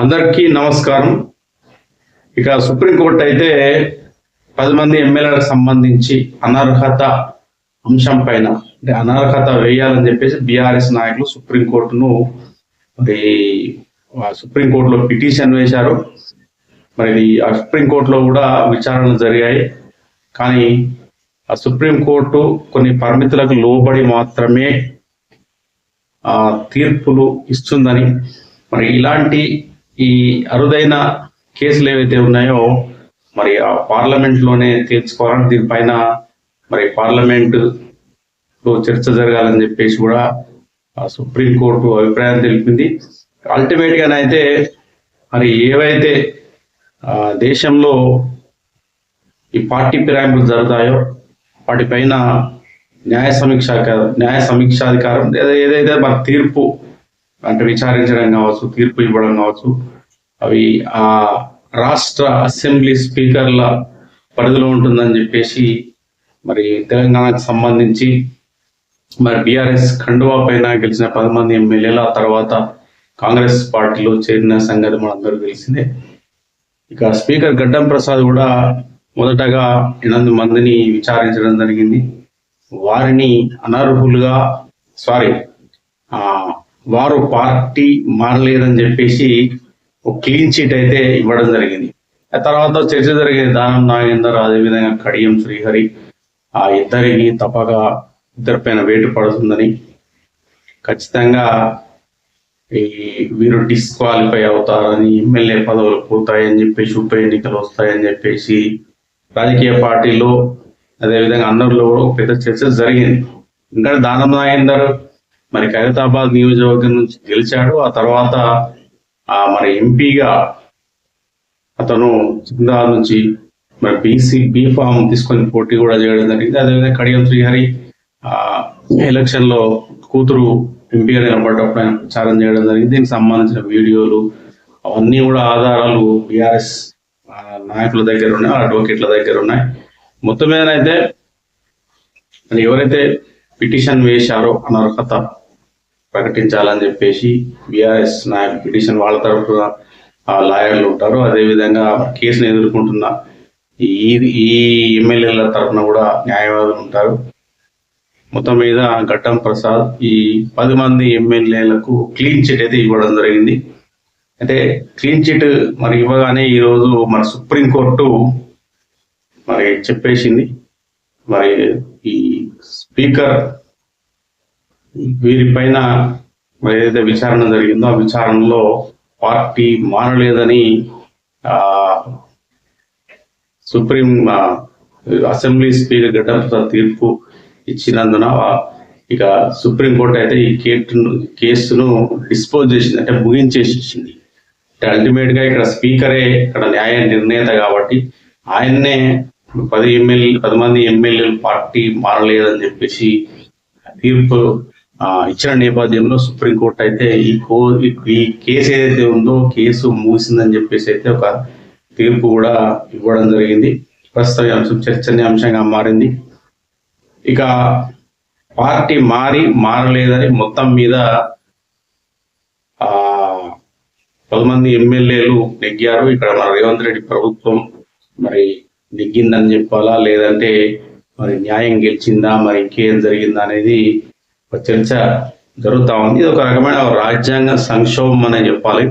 అందరికీ నమస్కారం. ఇక సుప్రీంకోర్టు అయితే 10 మంది ఎమ్మెల్యేలకు సంబంధించి అనర్హత అంశం పైన అంటే అనర్హత వేయాలని చెప్పేసి బీఆర్ఎస్ నాయకులు సుప్రీంకోర్టును మరి సుప్రీంకోర్టులో పిటిషన్ వేశారు. మరి ఆ సుప్రీంకోర్టులో కూడా విచారణలు జరిగాయి. కానీ ఆ సుప్రీంకోర్టు కొన్ని పరిమితులకు లోబడి మాత్రమే తీర్పులు ఇస్తుందని, మరి ఇలాంటి ఈ అరుదైన కేసులు ఏవైతే ఉన్నాయో మరి ఆ పార్లమెంట్లోనే తీర్చుకోవాలని, దీనిపైన మరి పార్లమెంటులో చర్చ జరగాలని చెప్పేసి కూడా సుప్రీంకోర్టు అభిప్రాయం తెలిపింది. అల్టిమేట్గానైతే మరి ఏవైతే దేశంలో ఈ పార్టీ ఫిరాయింపులు జరుగుతాయో వాటిపైన న్యాయ సమీక్షాధికారం ఏదైతే మన తీర్పు అంటే విచారించడం కావచ్చు, తీర్పు ఇవ్వడం కావచ్చు, అవి ఆ రాష్ట్ర అసెంబ్లీ స్పీకర్ల పరిధిలో ఉంటుందని చెప్పేసి మరి తెలంగాణకు సంబంధించి మరి బీఆర్ఎస్ ఖండువా పైన గెలిచిన 10 మంది ఎమ్మెల్యేలు ఆ తర్వాత కాంగ్రెస్ పార్టీలో చేరిన సంగతి మనందరూ తెలిసిందే. ఇక స్పీకర్ గడ్డం ప్రసాద్ కూడా మొదటగా 8 మందిని విచారించడం జరిగింది. వారిని అనర్హులుగా వారు పార్టీ మారలేదని చెప్పేసి ఒక క్లీన్ చిట్ అయితే ఇవ్వడం జరిగింది. ఆ తర్వాత చర్చ జరిగింది. దానం నాగేందర్, అదేవిధంగా కడియం శ్రీహరి, ఆ ఇద్దరికి తప్పగా ఇద్దరిపైన వేటు పడుతుందని, ఖచ్చితంగా వీరు డిస్క్వాలిఫై అవుతారని, ఎమ్మెల్యే పదవులు పోతాయని చెప్పేసి, ఉప ఎన్నికలు వస్తాయని చెప్పేసి రాజకీయ పార్టీలో అదేవిధంగా అందరిలో కూడా ఒక పెద్ద చర్చ జరిగింది. ఇంకా దానం నాగేందర్ మరి ఖైరతాబాద్ నియోజకవర్గం నుంచి గెలిచాడు. ఆ తర్వాత మరి ఎంపీగా అతను జిందాల్ నుంచి మరి బీ ఫామ్ తీసుకొని పోటీ కూడా చేయడం జరిగింది. అదేవిధంగా కడియం శ్రీహరి ఎలక్షన్ లో కూతురు ఎంపీగా నిలబడ్డప్పుడు ఆయన ప్రచారం చేయడం జరిగింది. దీనికి సంబంధించిన వీడియోలు అవన్నీ కూడా ఆధారాలు బీఆర్ఎస్ నాయకుల దగ్గర ఉన్నాయి, అడ్వకేట్ల దగ్గర ఉన్నాయి. మొత్తం మీదనైతే ఎవరైతే పిటిషన్ వేశారో అనర్హత ప్రకటించాలని చెప్పేసి బీఆర్ఎస్ నాయకులు పిటిషన్, వాళ్ళ తరఫున లాయర్లు ఉంటారు. అదేవిధంగా కేసును ఎదుర్కొంటున్న ఈ ఎమ్మెల్యేల తరఫున కూడా న్యాయవాదులు ఉంటారు. మొత్తం మీద గడ్డం ప్రసాద్ ఈ 10 మంది ఎమ్మెల్యేలకు క్లీన్ చిట్ అయితే ఇవ్వడం జరిగింది. అయితే క్లీన్ చిట్ మరి ఇవ్వగానే ఈరోజు మన సుప్రీంకోర్టు మరి చెప్పేసింది, మరి ఈ స్పీకర్ వీరిపైన మరి ఏదైతే విచారణ జరిగిందో ఆ విచారణలో పార్టీ మారలేదని సుప్రీం అసెంబ్లీ స్పీకర్ గడ్డం ప్రసాద్ తీర్పు ఇచ్చినందున ఇక సుప్రీంకోర్టు అయితే ఈ కేసును డిస్పోజ్ చేసింది, అంటే ముగించేసింది. అంటే అల్టిమేట్ గా ఇక్కడ స్పీకరే ఇక్కడ న్యాయ నిర్ణేత కాబట్టి ఆయన్నే 10 మంది ఎమ్మెల్యేలు పార్టీ మారలేదని చెప్పేసి తీర్పు ఇచ్చిన నేపథ్యంలో సుప్రీంకోర్టు అయితే ఈ కేసు ఏదైతే ఉందో కేసు ముగిసిందని చెప్పేసి అయితే ఒక తీర్పు కూడా ఇవ్వడం జరిగింది. ప్రస్తుతం ఈ అంశం చర్చనీయాంశంగా మారింది. ఇక పార్టీ మారలేదని మొత్తం మీద 10 మంది ఎమ్మెల్యేలు నెగ్గారు. ఇక్కడ మన రేవంత్ రెడ్డి ప్రభుత్వం మరి నెగ్గిందని చెప్పాలా, లేదంటే మరి న్యాయం గెలిచిందా, మరి ఇంకేం జరిగిందా అనేది ఒక చర్చ జరుగుతూ ఉంది. ఇది ఒక రకమైన రాజ్యాంగ సంక్షోభం అనే చెప్పాలి.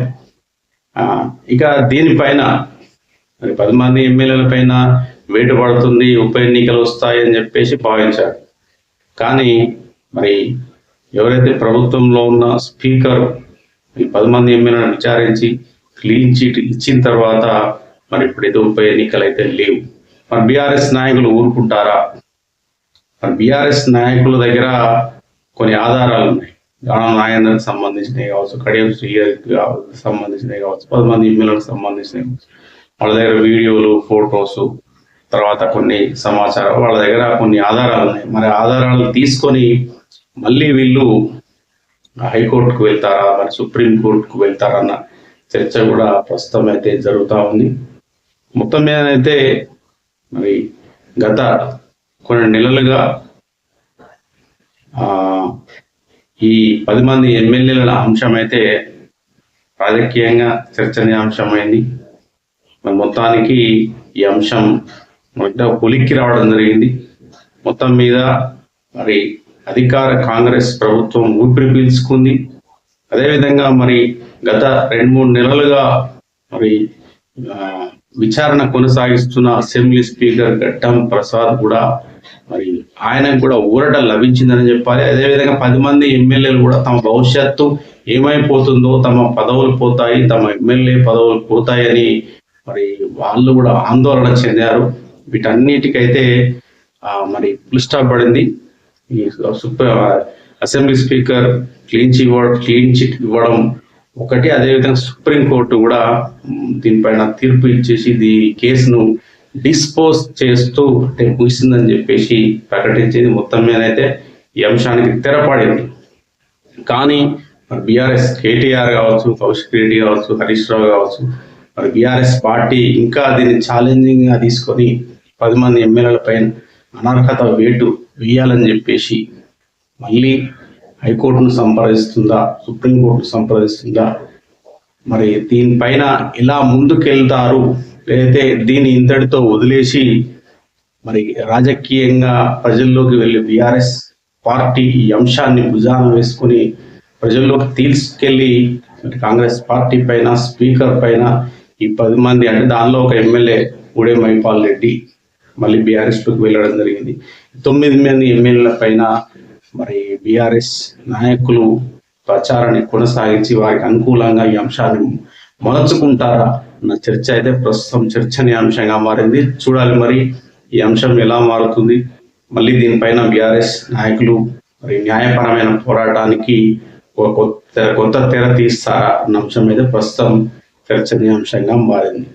ఇక దీనిపైన మరి 10 మంది ఎమ్మెల్యేల పైన వేటు పడుతుంది, ఉప ఎన్నికలు వస్తాయని చెప్పేసి భావించారు. కానీ మరి ఎవరైతే ప్రభుత్వంలో ఉన్న స్పీకర్ ఈ 10 మంది ఎమ్మెల్యేలను విచారించి క్లీన్ చిట్ ఇచ్చిన తర్వాత మరి ఇప్పుడు ఉప ఎన్నికలు అయితే లేవు. మరి బీఆర్ఎస్ నాయకులు ఊరుకుంటారా? మరి బీఆర్ఎస్ నాయకుల దగ్గర కొన్ని ఆధారాలు ఉన్నాయి. దానం నాగేందర్కి సంబంధించినవి కావచ్చు, కడియం శ్రీహరికి సంబంధించినవి కావచ్చు, 10 మంది ఎమ్మెల్యేలకు సంబంధించినవి కావచ్చు. వాళ్ళ దగ్గర వీడియోలు, ఫొటోస్, తర్వాత కొన్ని సమాచారం, వాళ్ళ దగ్గర కొన్ని ఆధారాలు ఉన్నాయి. మరి ఆధారాలు తీసుకొని మళ్ళీ వీళ్ళు హైకోర్టుకు వెళ్తారా, మరి సుప్రీం కోర్టుకు వెళ్తారన్న చర్చ కూడా ప్రస్తుతం అయితే జరుగుతూ ఉంది. మొత్తం మీద అయితే మరి గత కొన్ని నెలలుగా ఈ 10 మంది ఎమ్మెల్యేల అంశం అయితే రాజకీయంగా చర్చనీయాంశమైంది. మరి మొత్తానికి ఈ అంశం కొలిక్కి రావడం జరిగింది. మొత్తం మీద మరి అధికార కాంగ్రెస్ ప్రభుత్వం ఊపిరి పీల్చుకుంది. అదేవిధంగా మరి గత 2-3 నెలలుగా మరి విచారణ కొనసాగిస్తున్న అసెంబ్లీ స్పీకర్ గడ్డం ప్రసాద్ కూడా మరి ఆయనకు కూడా ఊరట లభించిందని చెప్పాలి. అదేవిధంగా 10 మంది ఎమ్మెల్యేలు కూడా తమ భవిష్యత్తు ఏమైపోతుందో, తమ పదవులు పోతాయి, తమ ఎమ్మెల్యే పదవులు పోతాయని మరి వాళ్ళు కూడా ఆందోళన చెందారు. వీటన్నిటికైతే మరి ఫుల్ స్టాప్ పడింది. ఈ అసెంబ్లీ స్పీకర్ క్లీన్ చిట్ ఇవ్వడం ఒకటి, అదేవిధంగా సుప్రీంకోర్టు కూడా దీనిపైన తీర్పు ఇచ్చేసి ఈ కేసును డిస్పోజ్ చేస్తూ అంటే ముగిసిందని చెప్పేసి ప్రకటించింది. మొత్తం మీద అయితే ఈ అంశానికి తెరపడింది. కానీ మరి బీఆర్ఎస్ కేటీఆర్ కావచ్చు, కౌశిక్ రెడ్డి కావచ్చు, హరీష్ రావు కావచ్చు, మరి బీఆర్ఎస్ పార్టీ ఇంకా దీన్ని ఛాలెంజింగ్ గా తీసుకొని 10 మంది ఎమ్మెల్యేల పైన అనర్హత వేటు వేయాలని చెప్పేసి మళ్ళీ హైకోర్టును సంప్రదిస్తుందా, సుప్రీంకోర్టు సంప్రదిస్తుందా, మరి దీనిపైన ఎలా ముందుకెళ్తారు, లేదంటే దీన్ని ఇంతటితో వదిలేసి మరి రాజకీయంగా ప్రజల్లోకి వెళ్ళి బీఆర్ఎస్ పార్టీ ఈ అంశాన్ని భుజాన వేసుకుని ప్రజల్లోకి తీసుకెళ్లి కాంగ్రెస్ పార్టీ పైన, స్పీకర్ పైన ఈ 10 మంది అంటే దానిలో ఒక ఎమ్మెల్యే గూడెం మైపాల్ రెడ్డి మళ్ళీ బీఆర్ఎస్ లోకి వెళ్ళడం జరిగింది. 9 మంది ఎమ్మెల్యేల పైన మరి బీఆర్ఎస్ నాయకులు ప్రచారాన్ని కొనసాగించి వారికి అనుకూలంగా ఈ అంశాన్ని మలచుకుంటారా అన్న చర్చ అయితే ప్రస్తుతం చర్చనీయాంశంగా మారింది. చూడాలి మరి ఈ అంశం ఎలా మారుతుంది. మళ్ళీ దీనిపైన బీఆర్ఎస్ నాయకులు మరి న్యాయపరమైన పోరాటానికి కొత్త తెర తీస్తారా అన్న అంశం మీద ప్రస్తుతం చర్చనీయాంశంగా మారింది.